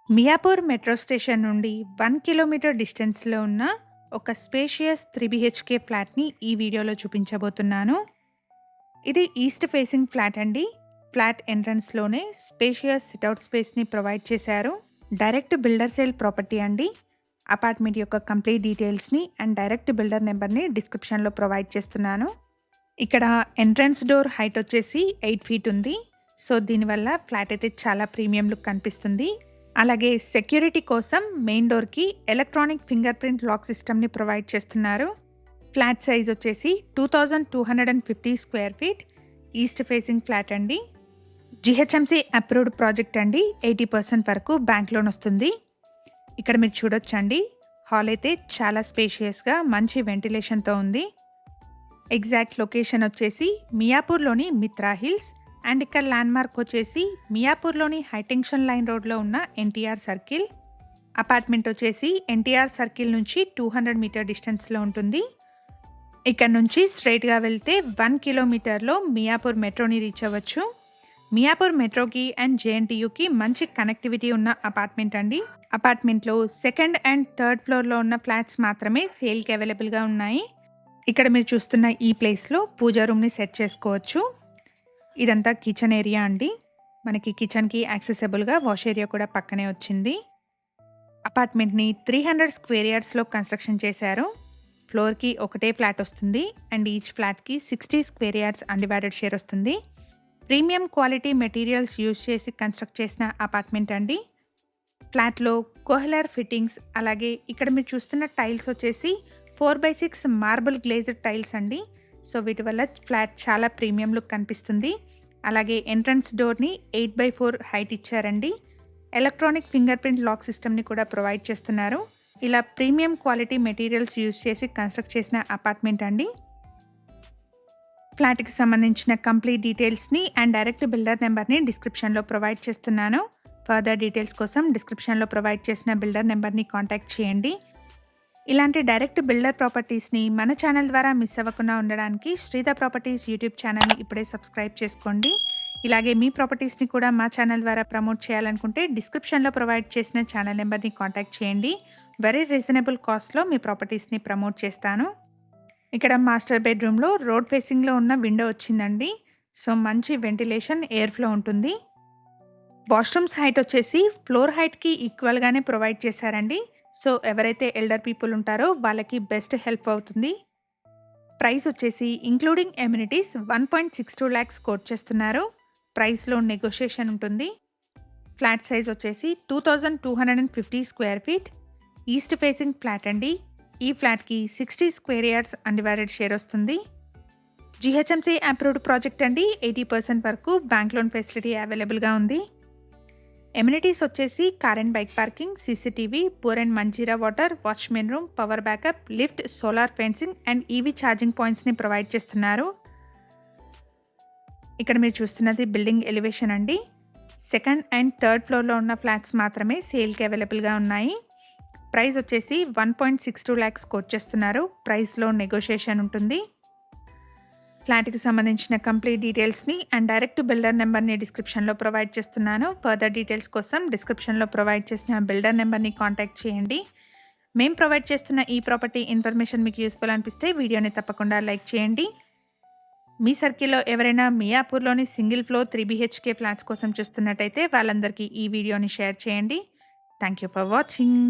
Miyapur metro station నుండి 1 kilometre డిస్టెన్స్‌లో ఉన్న ఒక స్పేషియస్ 3 బీహెచ్‌కే ఫ్లాట్‌ని ఈ వీడియోలో చూపించబోతున్నాను. ఇది ఈస్ట్ ఫేసింగ్ ఫ్లాట్ అండి. ఫ్లాట్ ఎంట్రన్స్‌లోనే స్పేషియస్ సిట్అవుట్ స్పేస్‌ని ప్రొవైడ్ చేశారు. డైరెక్ట్ బిల్డర్ సేల్ ప్రాపర్టీ అండి. అపార్ట్మెంట్ యొక్క కంప్లీట్ డీటెయిల్స్‌ని అండ్ డైరెక్ట్ బిల్డర్ నెంబర్‌ని డిస్క్రిప్షన్‌లో ప్రొవైడ్ చేస్తున్నాను. ఇక్కడ ఎంట్రన్స్ డోర్ హైట్ వచ్చేసి 8 ఫీట్ ఉంది. సో దీనివల్ల ఫ్లాట్ అయితే చాలా ప్రీమియం లుక్ కనిపిస్తుంది. అలాగే సెక్యూరిటీ కోసం మెయిన్ డోర్కి ఎలక్ట్రానిక్ ఫింగర్ ప్రింట్ లాక్ సిస్టమ్ని ప్రొవైడ్ చేస్తున్నారు. ఫ్లాట్ సైజ్ వచ్చేసి 2250 square feet, east facing flat అండి. జిహెచ్ఎంసీ అప్రూవ్డ్ ప్రాజెక్ట్ అండి. 80% వరకు బ్యాంక్ లోన్ వస్తుంది. ఇక్కడ మీరు చూడొచ్చండి, హాల్ అయితే చాలా స్పేషియస్గా మంచి వెంటిలేషన్తో ఉంది. ఎగ్జాక్ట్ లొకేషన్ వచ్చేసి మియాపూర్లోని మిత్రా హిల్స్ అండ్ ఇక్కడ ల్యాండ్మార్క్ వచ్చేసి మియాపూర్లోని హైటెన్షన్ లైన్ రోడ్లో ఉన్న ఎన్టీఆర్ సర్కిల్. అపార్ట్మెంట్ వచ్చేసి ఎన్టీఆర్ సర్కిల్ నుంచి 200 మీటర్ డిస్టెన్స్లో ఉంటుంది. ఇక్కడ నుంచి స్ట్రైట్గా వెళ్తే 1 కిలోమీటర్లో మియాపూర్ మెట్రోని రీచ్ అవ్వచ్చు. మియాపూర్ మెట్రోకి అండ్ జేఎన్టీయూకి మంచి కనెక్టివిటీ ఉన్న అపార్ట్మెంట్ అండి. అపార్ట్మెంట్లో సెకండ్ అండ్ థర్డ్ ఫ్లోర్లో ఉన్న ఫ్లాట్స్ మాత్రమే సేల్కి అవైలబుల్గా ఉన్నాయి. ఇక్కడ మీరు చూస్తున్న ఈ ప్లేస్లో పూజా రూమ్ని సెట్ చేసుకోవచ్చు. ఇదంతా కిచెన్ ఏరియా అండి. మనకి కిచెన్కి యాక్సెసిబుల్గా వాష్ ఏరియా కూడా పక్కనే వచ్చింది. అపార్ట్మెంట్ని 300 స్క్వేర్ యార్డ్స్లో కన్స్ట్రక్షన్ చేశారు. ఫ్లోర్కి ఒకటే ఫ్లాట్ వస్తుంది అండ్ ఈచ్ ఫ్లాట్కి 60 స్క్వేర్ యార్డ్స్ అన్డివైడెడ్ షేర్ వస్తుంది. ప్రీమియం క్వాలిటీ మెటీరియల్స్ యూజ్ చేసి కన్స్ట్రక్ట్ చేసిన అపార్ట్మెంట్ అండి. ఫ్లాట్లో కోహ్లర్ ఫిట్టింగ్స్, అలాగే ఇక్కడ మీరు చూస్తున్న టైల్స్ వచ్చేసి 4x6 మార్బుల్ గ్లేజ్డ్ టైల్స్ అండి. సో వీటి వల్ల ఫ్లాట్ చాలా ప్రీమియం లుక్ కనిపిస్తుంది. అలాగే ఎంట్రన్స్ డోర్ని 8x4 హైట్ ఇచ్చారండి. ఎలక్ట్రానిక్ ఫింగర్ ప్రింట్ లాక్ సిస్టమ్ని కూడా ప్రొవైడ్ చేస్తున్నారు. ఇలా ప్రీమియం క్వాలిటీ మెటీరియల్స్ యూజ్ చేసి కన్స్ట్రక్ట్ చేసిన అపార్ట్మెంట్ అండి. ఫ్లాట్కి సంబంధించిన కంప్లీట్ డీటెయిల్స్ని అండ్ డైరెక్ట్ బిల్డర్ నెంబర్ని డిస్క్రిప్షన్లో ప్రొవైడ్ చేస్తున్నాను. ఫర్దర్ డీటెయిల్స్ కోసం డిస్క్రిప్షన్లో ప్రొవైడ్ చేసిన బిల్డర్ నెంబర్ని కాంటాక్ట్ చేయండి. ఇలాంటి డైరెక్ట్ బిల్డర్ ప్రాపర్టీస్ని మన ఛానల్ ద్వారా మిస్ అవ్వకుండా ఉండడానికి శ్రీధ ప్రాపర్టీస్ యూట్యూబ్ ఛానల్ని ఇప్పుడే సబ్స్క్రైబ్ చేసుకోండి. ఇలాగే మీ ప్రాపర్టీస్ని కూడా మా ఛానల్ ద్వారా ప్రమోట్ చేయాలనుకుంటే డిస్క్రిప్షన్లో ప్రొవైడ్ చేసిన ఛానల్ నెంబర్ని కాంటాక్ట్ చేయండి. వెరీ రీజనబుల్ కాస్ట్లో మీ ప్రాపర్టీస్ని ప్రమోట్ చేస్తాను. ఇక్కడ మాస్టర్ బెడ్రూమ్లో రోడ్ ఫేసింగ్లో ఉన్న విండో వచ్చిందండి. సో మంచి వెంటిలేషన్, ఎయిర్ ఫ్లో ఉంటుంది. వాష్రూమ్స్ హైట్ వచ్చేసి ఫ్లోర్ హైట్కి ఈక్వల్గానే ప్రొవైడ్ చేశారండి. సో ఎవరైతే ఎల్డర్ పీపుల్ ఉంటారో వాళ్ళకి బెస్ట్ హెల్ప్ అవుతుంది. ప్రైస్ వచ్చేసి ఇంక్లూడింగ్ ఎమ్యూనిటీస్ 1.62 lakhs కోట్ చేస్తున్నారు. ప్రైస్లో నెగోషియేషన్ ఉంటుంది. ఫ్లాట్ సైజ్ వచ్చేసి 2250 square feet, east facing flat అండి. ఈ ఫ్లాట్కి 60 స్క్వేర్ యార్డ్స్ అన్డివైడెడ్ షేర్ వస్తుంది. జిహెచ్ఎంసీ అప్రూవ్డ్ ప్రాజెక్ట్ అండి. 80% వరకు బ్యాంక్ లోన్ ఫెసిలిటీ అవైలబుల్గా ఉంది. ఎమ్యూనిటీస్ వచ్చేసి car and bike parking, CCTV, bore and Manjira water, watchman room, power backup, lift, solar fencing and EV charging పాయింట్స్ని ప్రొవైడ్ చేస్తున్నారు. ఇక్కడ మీరు చూస్తున్నది బిల్డింగ్ ఎలివేషన్ అండి. సెకండ్ అండ్ థర్డ్ ఫ్లోర్లో ఉన్న ఫ్లాట్స్ మాత్రమే సేల్కి అవైలబుల్గా ఉన్నాయి. ప్రైస్ వచ్చేసి 1.62 lakhs కోట్ చేస్తున్నారు. ప్రైస్లో నెగోషియేషన్ ఉంటుంది. ఫ్లాట్కి సంబంధించిన కంప్లీట్ డీటెయిల్స్ని అండ్ డైరెక్ట్ బిల్డర్ నెంబర్ని డిస్క్రిప్షన్లో ప్రొవైడ్ చేస్తున్నాను. ఫర్దర్ డీటెయిల్స్ కోసం డిస్క్రిప్షన్లో ప్రొవైడ్ చేసిన బిల్డర్ నెంబర్ని కాంటాక్ట్ చేయండి. మేము ప్రొవైడ్ చేస్తున్న ఈ ప్రాపర్టీ ఇన్ఫర్మేషన్ మీకు యూస్ఫుల్ అనిపిస్తే వీడియోని తప్పకుండా లైక్ చేయండి. మీ సర్కిల్లో ఎవరైనా మియాపూర్లోని సింగిల్ ఫ్లోర్ 3 BHK ఫ్లాట్స్ కోసం చూస్తున్నట్టయితే వాళ్ళందరికీ ఈ వీడియోని షేర్ చేయండి. Thank you for watching.